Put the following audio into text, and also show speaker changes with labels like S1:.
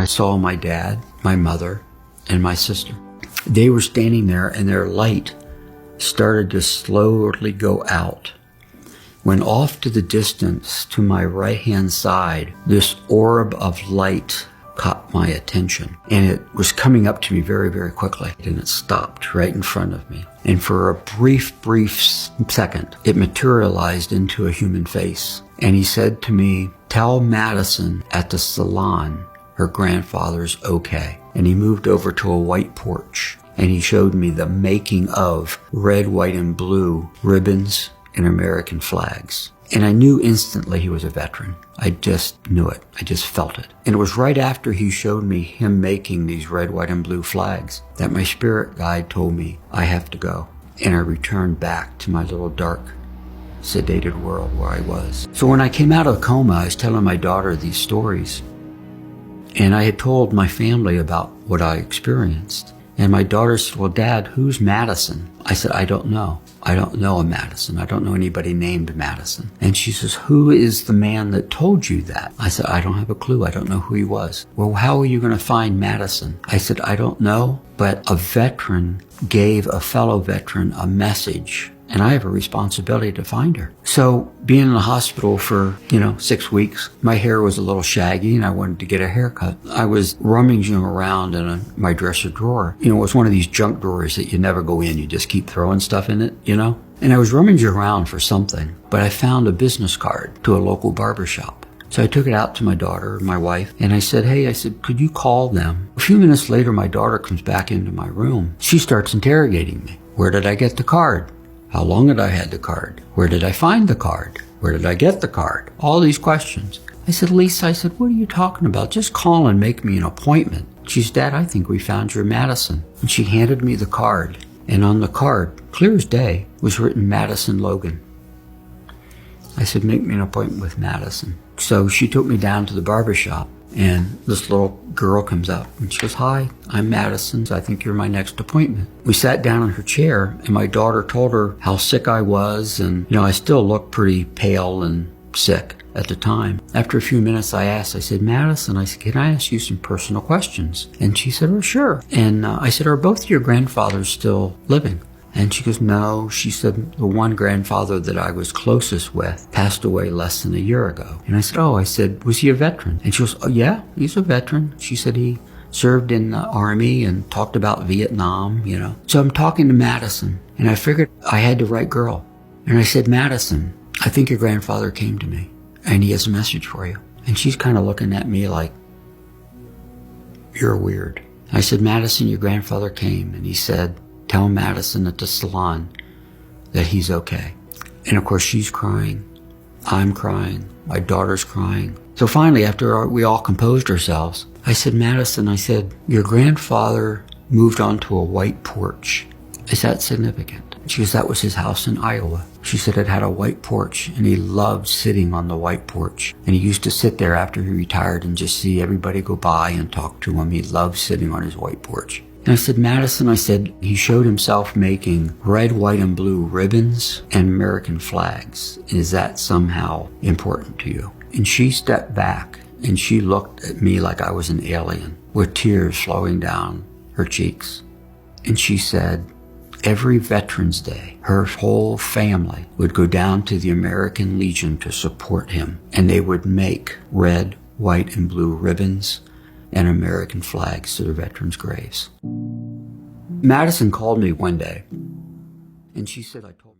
S1: I saw my dad, my mother, and my sister. They were standing there and their light started to slowly go out. When off to the distance, to my right-hand side, this orb of light caught my attention. And it was coming up to me very, very quickly. And it stopped right in front of me. And for a brief second, it materialized into a human face. And he said to me, "Tell Madison at the salon her grandfather's okay." And he moved over to a white porch. And he showed me the making of red, white, and blue ribbons and American flags. And I knew instantly he was a veteran. I just knew it. I just felt it. And it was right after he showed me him making these red, white, and blue flags that my spirit guide told me I have to go. And I returned back to my little dark, sedated world where I was. So when I came out of the coma, I was telling my daughter these stories. And I had told my family about what I experienced. And my daughter said, "Well, Dad, who's Madison?" I said, "I don't know. I don't know a Madison. I don't know anybody named Madison." And she says, "Who is the man that told you that?" I said, "I don't have a clue. I don't know who he was." "Well, how are you going to find Madison?" I said, "I don't know, but a veteran gave a fellow veteran a message, and I have a responsibility to find her." So being in the hospital for, 6 weeks, my hair was a little shaggy and I wanted to get a haircut. I was rummaging around in my dresser drawer. It was one of these junk drawers that you never go in. You just keep throwing stuff in it, And I was rummaging around for something, but I found a business card to a local barber shop. So I took it out to my daughter, my wife, and I said, "Hey," "could you call them?" A few minutes later, my daughter comes back into my room. She starts interrogating me. "Where did I get the card? How long had I had the card? Where did I find the card? Where did I get the card?" All these questions. I said, "Lisa," "what are you talking about? Just call and make me an appointment." She said, "Dad, I think we found your Madison." And she handed me the card. And on the card, clear as day, was written Madison Logan. I said, "Make me an appointment with Madison." So she took me down to the barber shop. And this little girl comes up and she goes, "Hi, I'm Madison. I think you're my next appointment." We sat down in her chair and my daughter told her how sick I was. And, I still looked pretty pale and sick at the time. After a few minutes, I said, "Madison," "can I ask you some personal questions?" And she said, "Oh, sure." And I said, "Are both your grandfathers still living?" And she goes, "No." She said, "The one grandfather that I was closest with passed away less than a year ago." And I said, "Was he a veteran?" And she goes, "Oh, yeah, he's a veteran." She said he served in the Army and talked about Vietnam, So I'm talking to Madison, and I figured I had the right girl. And I said, "Madison, I think your grandfather came to me, and he has a message for you." And she's kind of looking at me like, "You're weird." I said, "Madison, your grandfather came, and he said, tell Madison at the salon that he's okay." And of course, she's crying. I'm crying. My daughter's crying. So finally, after we all composed ourselves, I said, "Madison," "your grandfather moved onto a white porch. Is that significant?" She goes, "That was his house in Iowa." She said it had a white porch, and he loved sitting on the white porch. And he used to sit there after he retired and just see everybody go by and talk to him. He loved sitting on his white porch. And I said, "Madison," he showed himself making red, white, and blue ribbons and American flags. Is that somehow important to you?" And she stepped back and she looked at me like I was an alien with tears flowing down her cheeks. And she said, every Veterans Day, her whole family would go down to the American Legion to support him. And they would make red, white, and blue ribbons and American flags to their veterans' graves. Madison called me one day, and she said, "I told